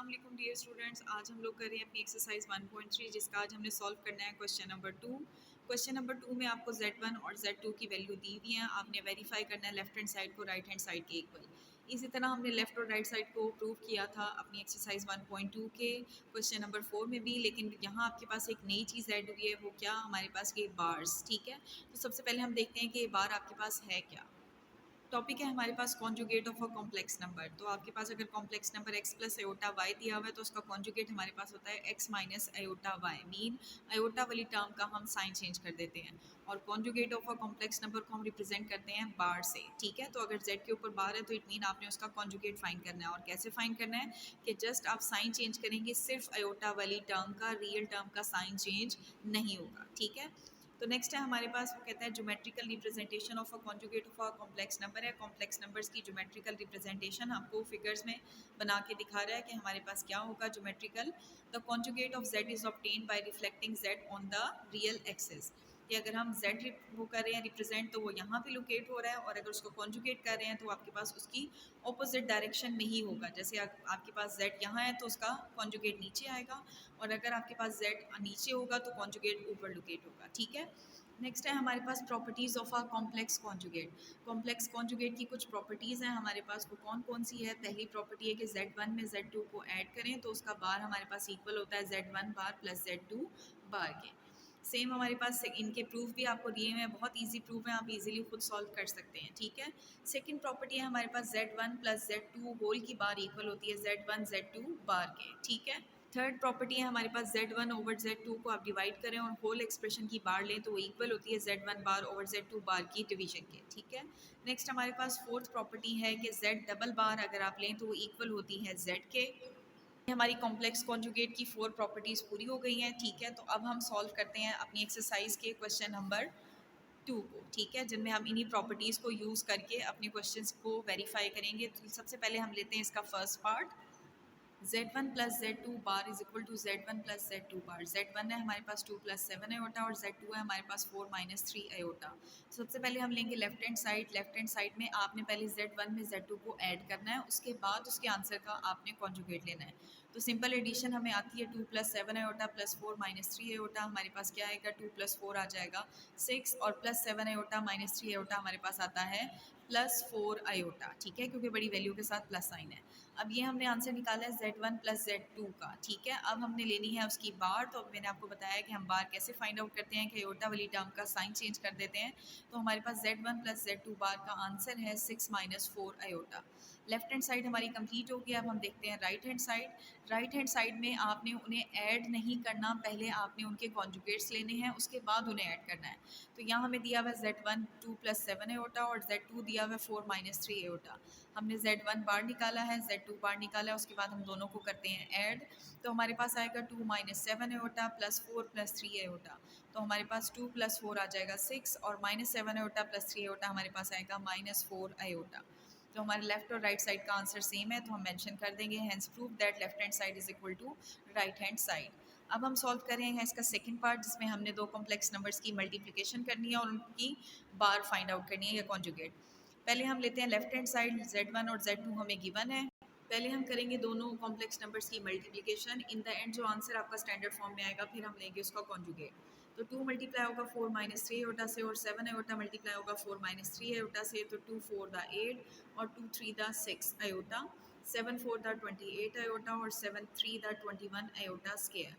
अस्सलाम वालेकुम dear students. आज हम लोग कर रहे हैं अपनी एक्सरसाइज 1.3 जिसका आज हमने सॉल्व करना है क्वेश्चन नंबर 2। क्वेश्चन नंबर 2 में आपको Z1 और Z2 की वैल्यू दी हुई है। आपने वेरीफाई करना है लेफ्ट हैंड साइड को राइट हैंड साइड के इक्वल। इसी तरह हमने लेफ्ट और राइट साइड को प्रूव किया था अपनी एक्सरसाइज 1.2 के क्वेश्चन नंबर 4 में भी, लेकिन यहाँ आपके पास एक नई चीज़ ऐड हुई है। वो क्या? हमारे पास ये बार्स। ठीक है, तो सबसे पहले हम देखते हैं कि ये बार आपके पास है क्या। टॉपिक है हमारे पास conjugate of a complex number. तो आपके पास अगर complex number x plus iota y दिया हुआ है तो उसका कॉन्जुगेट हमारे पास होता है x minus iota Y. Mean iota वाली टर्म का हम साइन चेंज कर देते हैं और conjugate of a complex number को हम रिप्रेजेंट करते हैं बार से। ठीक है, तो अगर z के ऊपर बार है तो इट मीन आपने उसका कॉन्जुगेट फाइंड करना है। और कैसे फाइंड करना है कि जस्ट आप साइन चेंज करेंगे, सिर्फ अयोटा वाली टर्म का, रियल टर्म का साइन चेंज नहीं होगा। ठीक है, तो नेक्स्ट है हमारे पास, वो कहता है geometrical representation of a conjugate of a complex number है। कॉम्प्लेक्स नंबर्स की ज्योमेट्रिकल रिप्रेजेंटेशन आपको फिगर्स में बना के दिखा रहा है कि हमारे पास क्या होगा geometrical. The conjugate of z is obtained by reflecting z on the real axis. कि अगर हम z वो कर रहे हैं रिप्रेजेंट तो वो यहाँ पे लोकेट हो रहा है, और अगर उसको कॉन्जुगेट कर रहे हैं तो आपके पास उसकी ऑपोजिट डायरेक्शन में ही होगा। जैसे आपके पास z यहाँ है तो उसका कॉन्जुगेट नीचे आएगा, और अगर आपके पास z नीचे होगा तो कॉन्जुगेट ऊपर लोकेट होगा। ठीक है, नेक्स्ट है हमारे पास properties of a complex conjugate. Complex conjugate की कुछ प्रॉपर्टीज़ हैं हमारे पास, वो कौन कौन सी है। पहली प्रॉपर्टी है कि Z1 में Z2 को ऐड करें तो उसका बार हमारे पास इक्वल होता है Z1 बार प्लस Z2 बार के। सेम हमारे पास इनके प्रूफ भी आपको दिए हुए हैं, बहुत इजी प्रूफ है, आप इजीली खुद सॉल्व कर सकते हैं। ठीक है, सेकंड प्रॉपर्टी है हमारे पास Z1 प्लस Z2 होल की बार इक्वल होती है Z1 Z2 बार के। ठीक है, थर्ड प्रॉपर्टी है हमारे पास Z1 ओवर Z2 को आप डिवाइड करें और होल एक्सप्रेशन की बार लें तो वो इक्वल होती है Z1 बार ओवर Z2 बार की डिवीजन के। ठीक है, नेक्स्ट हमारे पास फोर्थ प्रॉपर्टी है कि Z डबल बार अगर आप लें तो वो इक्वल होती है Z के। हमारी कॉम्प्लेक्स कॉन्जुगेट की 4 प्रॉपर्टीज़ पूरी हो गई हैं। ठीक है, तो अब हम सॉल्व करते हैं अपनी एक्सरसाइज के क्वेश्चन नंबर 2 को। ठीक है, जिनमें हम इन्हीं प्रॉपर्टीज़ को यूज़ करके अपने क्वेश्चंस को वेरीफाई करेंगे। तो सबसे पहले हम लेते हैं इसका first part. Z1 plus Z2 bar is equal to Z1 plus Z2 bar. Z1 है हमारे पास 2 प्लस 7 अयोटा और Z2 है हमारे पास 4 माइनस 3 अयोटा। सबसे पहले हम लेंगे left hand side. Left hand side में आपने पहले Z1 में Z2 को ऐड करना है, उसके बाद उसके आंसर का आपने कॉन्जुगेट लेना है। तो सिंपल एडिशन हमें आती है 2 plus 7 iota plus 4 minus 3 iota. हमारे पास क्या आएगा, 2 प्लस 4 आ जाएगा 6, और प्लस 7 अयोटा माइनस 3 अयोटा हमारे पास आता है प्लस 4 अयोटा। ठीक है, क्योंकि बड़ी वैल्यू के साथ प्लस साइन है। अब ये हमने आंसर निकाला है Z1 प्लस Z2 का। ठीक है, अब हमने लेनी है उसकी बार। तो अब मैंने आपको बताया कि हम बार कैसे फाइंड आउट करते हैं कि अयोटा वाली टर्म का साइन चेंज कर देते हैं। तो हमारे पास Z1 प्लस Z2 बार का आंसर है 6 minus 4 iota. Left hand side हमारी कंप्लीट हो गई। अब हम देखते हैं right hand side. Right hand side में आपने उन्हें ऐड नहीं करना, पहले आपने उनके कॉन्जुगेट्स लेने हैं, उसके बाद उन्हें ऐड करना है। तो यहाँ हमें दिया हुआ है Z1 2 प्लस 7 अयोटा और Z2 दिया हुआ है 4 माइनस 3 अयोटा। हमने Z1 बार निकाला है, Z2 बार निकाला है, उसके बाद हम दोनों को करते हैं ऐड। तो हमारे पास आएगा 2 minus 7 iota plus 4 plus 3 iota. तो हमारे पास 2 प्लस 4 आ जाएगा 6, और माइनस 7 अयोटा प्लस 3 अयोटा हमारे पास आएगा माइनस 4 अयोटा। तो हमारे लेफ्ट और राइट साइड का आंसर सेम है, तो हम मेंशन कर देंगे hence prove that left hand side is equal to right hand side. अब हम सॉल्व कर रहे हैं इसका सेकंड पार्ट, जिसमें हमने दो कॉम्प्लेक्स नंबर्स की मल्टीप्लिकेशन करनी है और उनकी बार फाइंड आउट करनी है या कॉन्जुगेट। पहले हम लेते हैं लेफ्ट हैंड साइड। Z1 और Z2 हमें गिवन है। पहले हम करेंगे दोनों कॉम्प्लेक्स नंबर्स की मल्टीप्लिकेशन। इन द एंड जो आंसर आपका स्टैंडर्ड फॉर्म में आएगा फिर हम लेंगे उसका कॉन्जुगेट। तो 2 मल्टीप्लाई होगा 4 माइनस 3 अयोटा से, और 7 अयोटा मल्टीप्लाई होगा 4 माइनस 3 अयोटा से। तो 2 4 द 8 और 2 3 द 6 अयोटा, 7 4 द 28 अयोटा और 7 3 द 21 अयोटा स्क्वायर।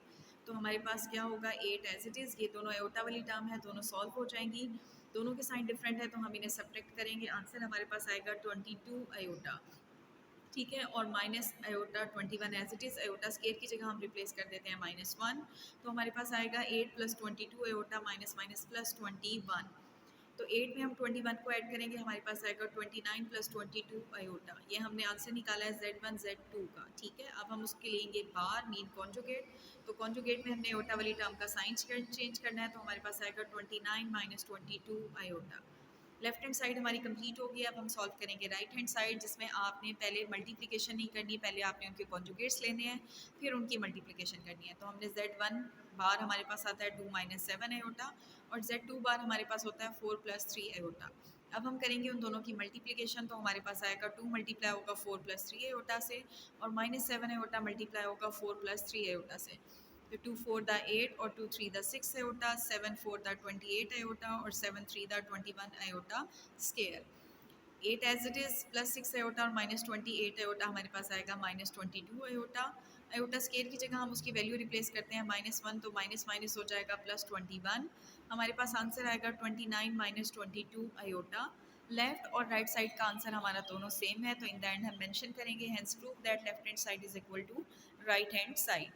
तो हमारे पास क्या होगा 8 एज इट इज़। ये दोनों अयोटा वाली टर्म है, दोनों सॉल्व हो जाएंगी। दोनों के साइन डिफरेंट है तो हम इन्हें सब्ट्रैक्ट करेंगे। आंसर हमारे पास आएगा 22 अयोटा। ठीक है, और minus iota 21 as it is. Iota square की जगह हम रिप्लेस कर देते हैं -1। तो हमारे पास आएगा 8 plus 22 iota minus minus plus 21। तो 8 में हम 21 को ऐड करेंगे, हमारे पास आएगा 29 प्लस 22 अयोटा। ये हमने आंसर निकाला है Z1 Z2 का। ठीक है, अब हम उसके लेंगे बार मीन कॉन्जुगेट। तो कॉन्जुगेट में हमने अयोटा वाली टर्म का साइन चेंज करना है, तो हमारे पास आएगा 29 minus 22 iota. Left hand side हमारी कंप्लीट होगी। अब हम सॉल्व करेंगे राइट हैंड साइड, जिसमें आपने पहले मल्टीप्लिकेशन नहीं करनी, पहले आपने उनके कॉन्जुगेट्स लेने हैं, फिर उनकी मल्टीप्लिकेशन करनी है। तो हमने Z1 बार हमारे पास आता है 2 माइनस 7 अयोटा, और Z2 बार हमारे पास होता है 4 प्लस 3 अयोटा। अब हम करेंगे उन दोनों की मल्टीप्लिकेशन, तो हमारे पास आएगा 2 मल्टीप्लाई होगा 4 + 3 आयोटा से, और -7 आयोटा मल्टीप्लाई होगा 4 + 3 आयोटा से। तो 2 4 द 8 और 2 3 द 6 आयोटा, 7 4 द 28 आयोटा और 7 3 द 21 iota square. 8 as it is +6 iota और -28 आयोटा हमारे पास आएगा -22 आयोटा। आयोटा स्केयर की जगह हम उसकी वैल्यू रिप्लेस करते हैं -1, तो माइनस माइनस हो जाएगा +21। हमारे पास आंसर आएगा 29 - 22 आयोटा। लेफ्ट और राइट साइड का आंसर हमारा दोनों सेम है, तो इन द एंड हम मेंशन करेंगे hence prove that left hand side is equal to right hand side.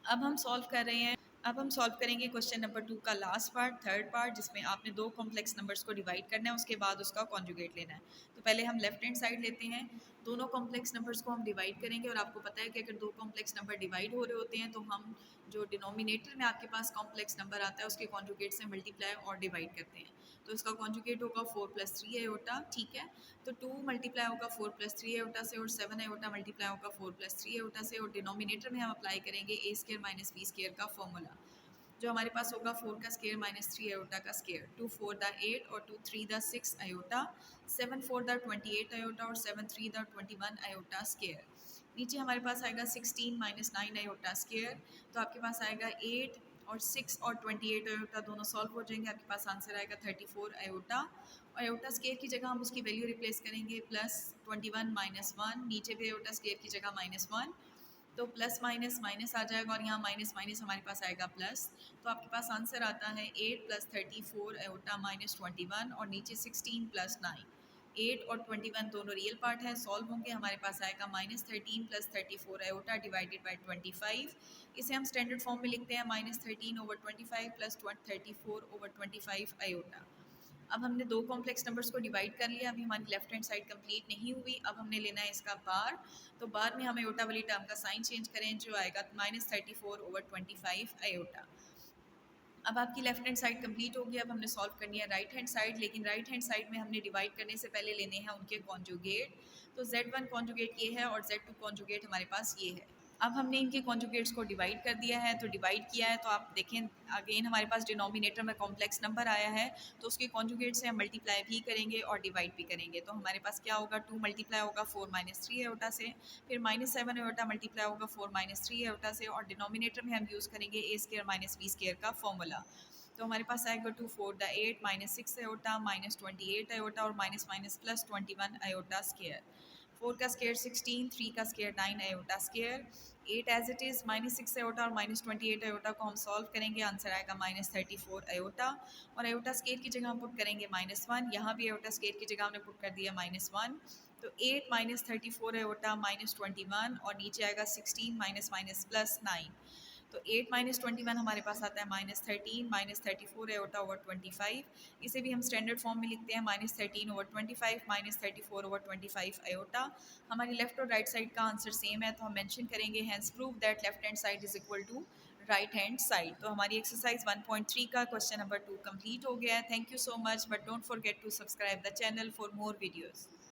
अब हम सॉल्व कर रहे हैं। अब हम सॉल्व करेंगे क्वेश्चन नंबर 2 का लास्ट पार्ट, थर्ड पार्ट, जिसमें आपने दो कॉम्प्लेक्स नंबर्स को डिवाइड करना है, उसके बाद उसका कॉन्जुगेट लेना है। तो पहले हम लेफ्ट हैंड साइड लेते हैं, दोनों कॉम्प्लेक्स नंबर्स को हम डिवाइड करेंगे, और आपको पता है कि अगर दो कॉम्प्लेक्स नंबर डिवाइड हो रहे होते हैं तो हम जो डिनोमिनेटर में आपके पास कॉम्प्लेक्स नंबर आता है उसके कॉन्जुगेट से मल्टीप्लाई और डिवाइड करते हैं। तो इसका कॉन्जुगेट होगा 4 + 3 आयोटा, ठीक है। तो 2 मल्टीप्लाई होगा 4 + 3 आयोटा से, और 7 आयोटा मल्टीप्लाई होगा 4 + 3 आयोटा से, और डिनोमिनेटर में हम अप्लाई करेंगे a² - b² का फॉर्मूला, जो हमारे पास होगा 4 का स्केयर -3 आयोटा का स्केयर। 2 4 द 8 और 2 3 द 6 आयोटा, 7 4 द 28 आयोटा और 7 3 द 21 आयोटा स्केयर। नीचे हमारे पास आएगा 16 - 9 आयोटा स्केयर, तो आपके पास आएगा 8 और 6 और 28 आयोटा दोनों सॉल्व हो जाएंगे, आपके पास आंसर आएगा 34 आयोटा। और आयोटा स्केयर की जगह हम उसकी वैल्यू रिप्लेस करेंगे +21 - 1, नीचे भी आयोटा स्केयर की जगह -1, तो प्लस माइनस माइनस आ जाएगा, और यहाँ माइनस माइनस हमारे पास आएगा प्लस। तो आपके पास आंसर आता है 8 + 34 आयोटा -21, और नीचे 16 + 9। 8 और 21 दोनों रियल पार्ट हैं, सॉल्व होंगे, हमारे पास आएगा -13 + 34 आयोटा डिवाइडेड बाई 25। इसे हम स्टैंडर्ड फॉर्म में लिखते हैं -13/25 + 34/25 आयोटा। अब हमने दो कॉम्प्लेक्स नंबर्स को डिवाइड कर लिया, अभी हमारी लेफ्ट हैंड साइड कंप्लीट नहीं हुई। अब हमने लेना है इसका बार, तो बार में हम आयोटा वाली टर्म का साइन चेंज करें, जो आएगा -34/25 आयोटा। अब आपकी लेफ्ट हैंड साइड कंप्लीट हो गई। अब हमने सॉल्व करनी है राइट हैंड साइड, लेकिन राइट हैंड साइड में हमने डिवाइड करने से पहले लेने हैं उनके कॉन्जुगेट। तो Z1 कॉन्जुगेट ये है और Z2 कॉन्जुगेट हमारे पास ये है। अब हमने इनके कॉन्जुगेट्स को डिवाइड कर दिया है, तो डिवाइड किया है, तो आप देखें अगेन हमारे पास डिनोमिनेटर में कॉम्प्लेक्स नंबर आया है, तो उसके कॉन्जुगेट से हम मल्टीप्लाई भी करेंगे और डिवाइड भी करेंगे। तो हमारे पास क्या होगा, 2 मल्टीप्लाई होगा 4 - 3 आयोटा से, फिर -7 आयोटा मल्टीप्लाई होगा 4 - 3 आयोटा से, और डिनोमिनेटर में हम यूज़ करेंगे a² - b² का फॉर्मूला। तो हमारे पास आएगा 2 4 द 8 -6 आयोटा -28 आयोटा और माइनस माइनस +21 आयोटा स्केयर। 4 का स्केयर 16, 3 का square 9 iota square. 8 as it is -6 iota और -28 आयोटा को हम सॉल्व करेंगे, आंसर आएगा -34 आयोटा। और आयोटा स्केयर की जगह हम पुट कर देंगे -1, यहाँ भी आयोटा स्केयर की जगह हमने पुट कर दिया -1। तो 8 - 34 आयोटा -21, और नीचे आएगा 16 माइनस माइनस +9। तो 8 - 21 हमारे पास आता है -13 - 34 आयोटा ओवर 25। इसे भी हम स्टैंडर्ड फॉर्म में लिखते हैं -13/25 -34/25 आयोटा। हमारी लेफ्ट और राइट साइड का आंसर सेम है, तो हम मेंशन करेंगे hence prove that left hand side is equal to right hand side. तो हमारी एक्सरसाइज 1.3 का क्वेश्चन नंबर 2 कंप्लीट हो गया है। Thank you so much, but don't forget to subscribe the channel for more videos.